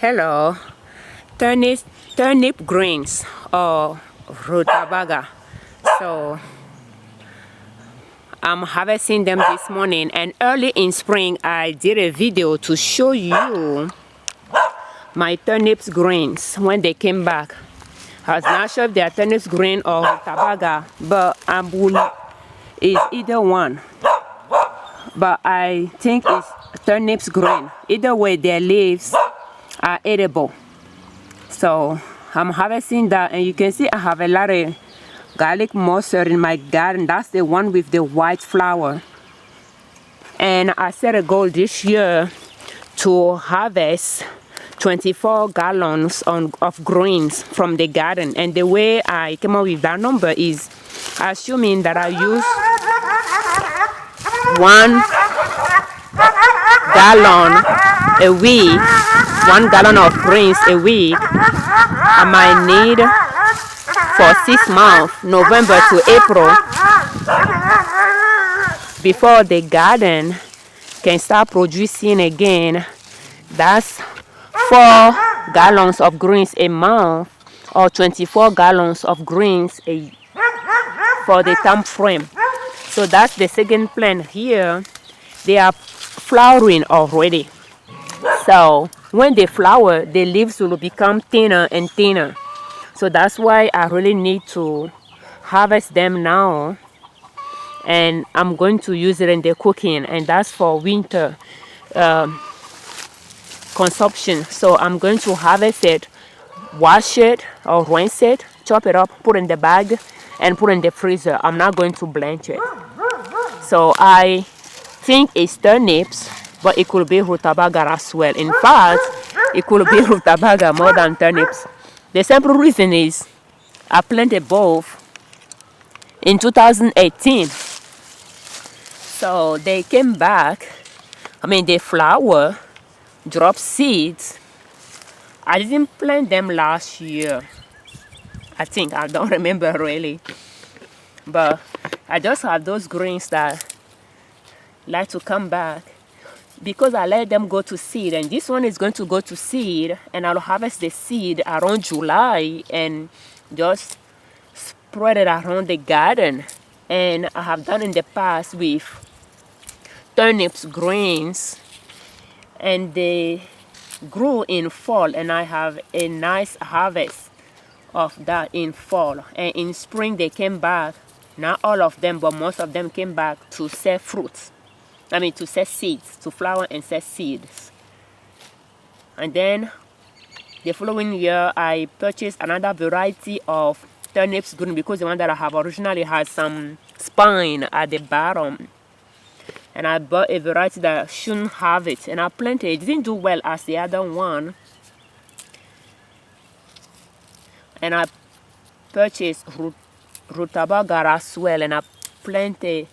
Hello, turnip greens or rutabaga. So I'm harvesting them this morning, and early in spring I did a video to show you my turnips greens when they came back. I was not sure if they are turnips green or rutabaga, but is either one. But I think it's turnips green. Either way, their leaves are edible. So I'm harvesting that, and you can see I have a lot of garlic mustard in my garden. That's the one with the white flower. And I set a goal this year to harvest 24 gallons of greens from the garden. And the way I came up with that number is assuming that I use 1 gallon a week, 1 gallon of greens a week. I might need for 6 months, November to April, before the garden can start producing again. That's 4 gallons of greens a month, or 24 gallons of greens for the time frame. So that's the second plant here. They are flowering already. So when they flower, the leaves will become thinner and thinner. So that's why I really need to harvest them now. And I'm going to use it in the cooking, and that's for winter consumption. So I'm going to harvest it, wash it or rinse it, chop it up, put in the bag, and put in the freezer. I'm not going to blanch it. So I think it's turnips, but it could be rutabaga as well. In fact, it could be rutabaga more than turnips. The simple reason is I planted both in 2018. So they came back. They flower, drop seeds. I didn't plant them last year. I think, I don't remember really. But I just have those greens that like to come back because I let them go to seed. And this one is going to go to seed, and I'll harvest the seed around July and just spread it around the garden. And I have done in the past with turnips greens, and they grew in fall, and I have a nice harvest of that in fall. And in spring they came back, not all of them, but most of them came back to set fruits. To set seeds, to flower and set seeds. And then the following year I purchased another variety of turnips green, because the one that I have originally had some spine at the bottom, and I bought a variety that shouldn't have it, and I planted it. It didn't do well as the other one, and I purchased rutabaga as well, and I planted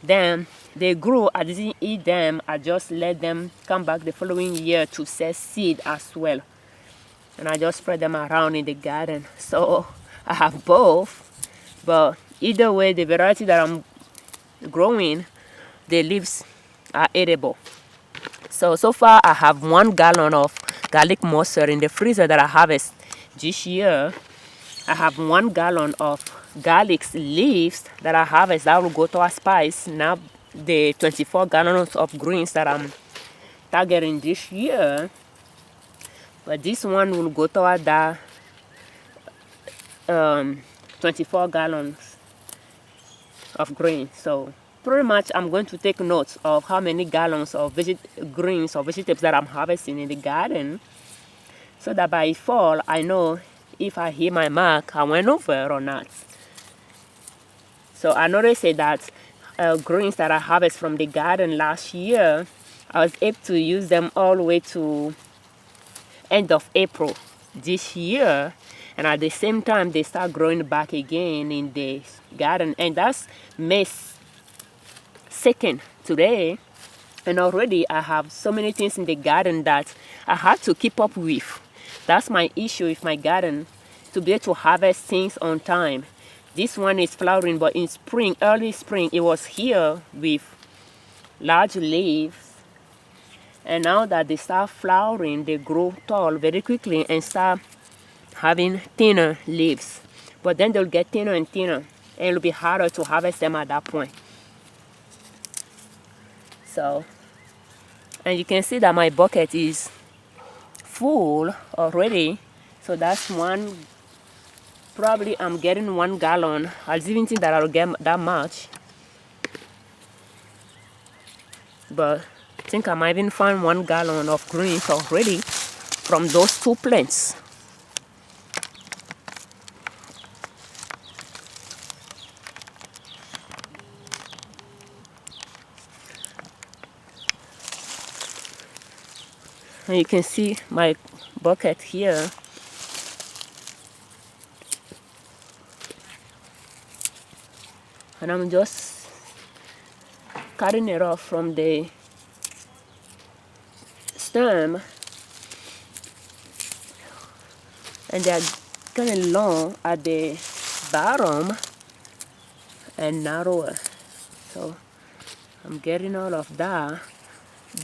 them. They grew. I didn't eat them. I just let them come back the following year to set seed as well, and I just spread them around in the garden. So I have both, but either way, the variety that I'm growing, the leaves are edible. So far I have 1 gallon of garlic mustard in the freezer that I harvest this year. I have 1 gallon of garlic leaves that I harvest that will go to a spice. Now the 24 gallons of greens that I'm targeting this year, but this one will go toward that 24 gallons of greens. So pretty much I'm going to take notes of how many gallons of greens or vegetables that I'm harvesting in the garden, so that by fall I know if I hit my mark, I went over or not. So I noticed that greens that I harvested from the garden last year, I was able to use them all the way to end of April this year, and at the same time they start growing back again in the garden. And that's May 2nd today, and already I have so many things in the garden that I had to keep up with. That's my issue with my garden, to be able to harvest things on time. This one is flowering, but in spring, early spring, it was here with large leaves, And now that they start flowering, they grow tall very quickly and start having thinner leaves. But then they'll get thinner and thinner, and it'll be harder to harvest them at that point. So, and you can see that my bucket is full already. So that's one, probably I'm getting 1 gallon. I didn't think that I'll get that much. But I think I might even find 1 gallon of greens already from those 2 plants. And you can see my bucket here. And I'm just cutting it off from the stem. And they're kind of long at the bottom and narrower. So I'm getting all of that.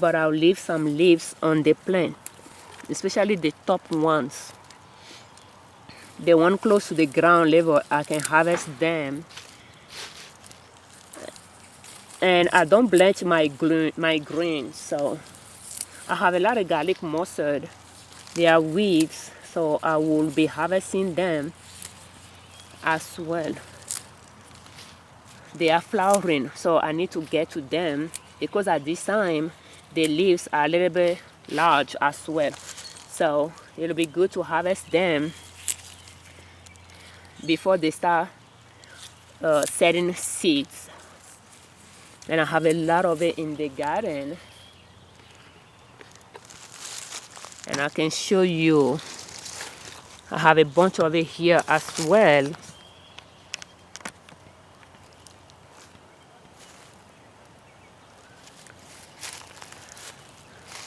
But I'll leave some leaves on the plant, especially the top ones. The one close to the ground level, I can harvest them. And I don't blanch my greens, so I have a lot of garlic mustard. They are weeds, so I will be harvesting them as well. They are flowering, so I need to get to them because at this time the leaves are a little bit large as well. So it'll be good to harvest them before they start setting seeds. And I have a lot of it in the garden. And I can show you, I have a bunch of it here as well.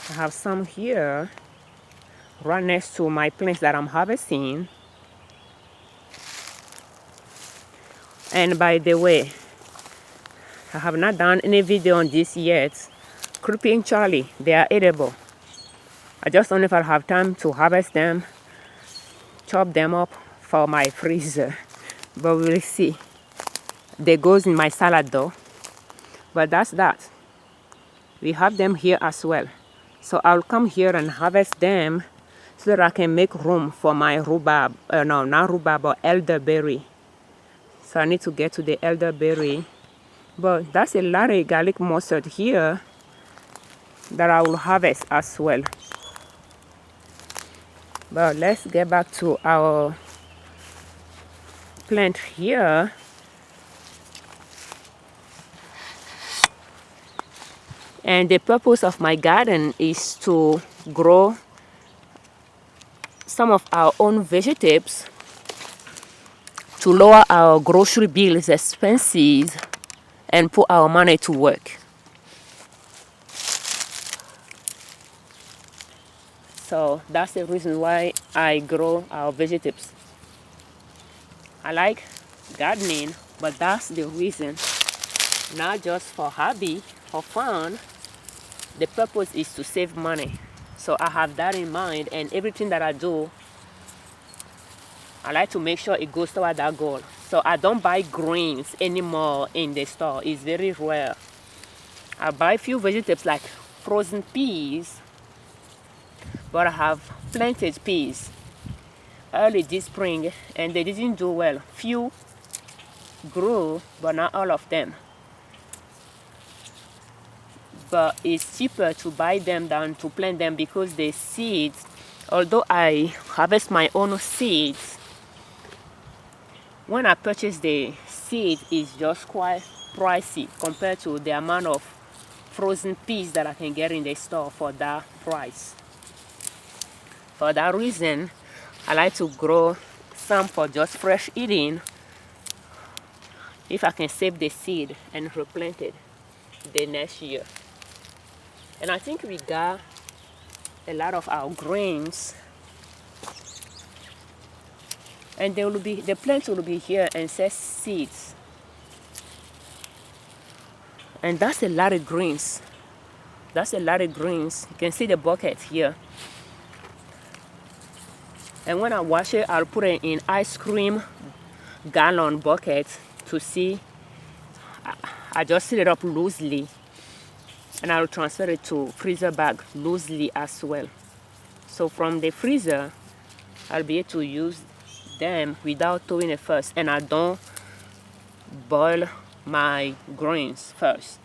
I have some here right next to my plants that I'm harvesting. And by the way, I have not done any video on this yet. Creeping Charlie, they are edible. I just don't know if I'll have time to harvest them, chop them up for my freezer, but we'll see. They goes in my salad though, but that's that. We have them here as well. So I'll come here and harvest them so that I can make room for my rhubarb, no, not rhubarb, but elderberry. So I need to get to the elderberry. But that's a lot of garlic mustard here that I will harvest as well. But let's get back to our plant here. And the purpose of my garden is to grow some of our own vegetables to lower our grocery bills expenses and put our money to work. So that's the reason why I grow our vegetables. I like gardening, but that's the reason, not just for hobby, for fun. The purpose is to save money. So I have that in mind, and everything that I do, I like to make sure it goes toward that goal. So I don't buy greens anymore in the store. It's very rare. I buy a few vegetables like frozen peas, but I have planted peas early this spring and they didn't do well. Few grew, but not all of them. But it's cheaper to buy them than to plant them because the seeds, although I harvest my own seeds, when I purchase the seed, it's just quite pricey compared to the amount of frozen peas that I can get in the store for that price. For that reason, I like to grow some for just fresh eating if I can save the seed and replant it the next year. And I think we got a lot of our greens, and they will be, the plants will be here and set seeds. And that's a lot of greens. That's a lot of greens. You can see the bucket here. And when I wash it, I'll put it in ice cream gallon bucket to see. I just seal it up loosely, and I'll transfer it to freezer bag loosely as well. So from the freezer, I'll be able to use them without throwing it first, and I don't boil my greens first.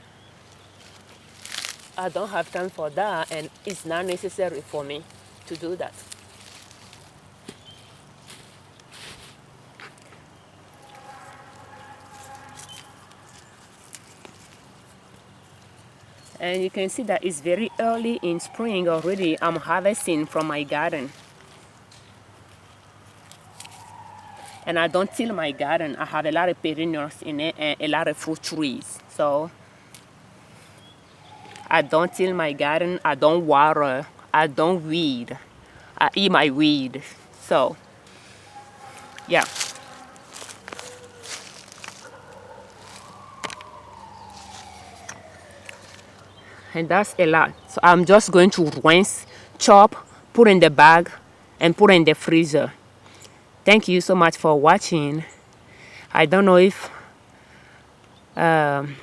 I don't have time for that, and it's not necessary for me to do that. And you can see that it's very early in spring already. I'm harvesting from my garden. And I don't till my garden. I have a lot of perennials in it and a lot of fruit trees. So I don't till my garden. I don't water. I don't weed. I eat my weed. So yeah. And that's a lot. So I'm just going to rinse, chop, put in the bag, and put in the freezer. Thank you so much for watching. I don't know if I'm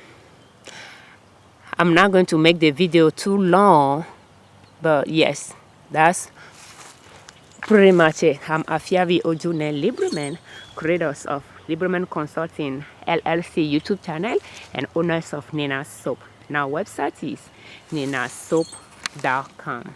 not going to make the video too long, but yes, that's pretty much it. I'm Afiavi Ojune Liberman, creators of Liberman Consulting L.L.C YouTube channel and owners of Nina's Soap. Now website is ninasoap.com.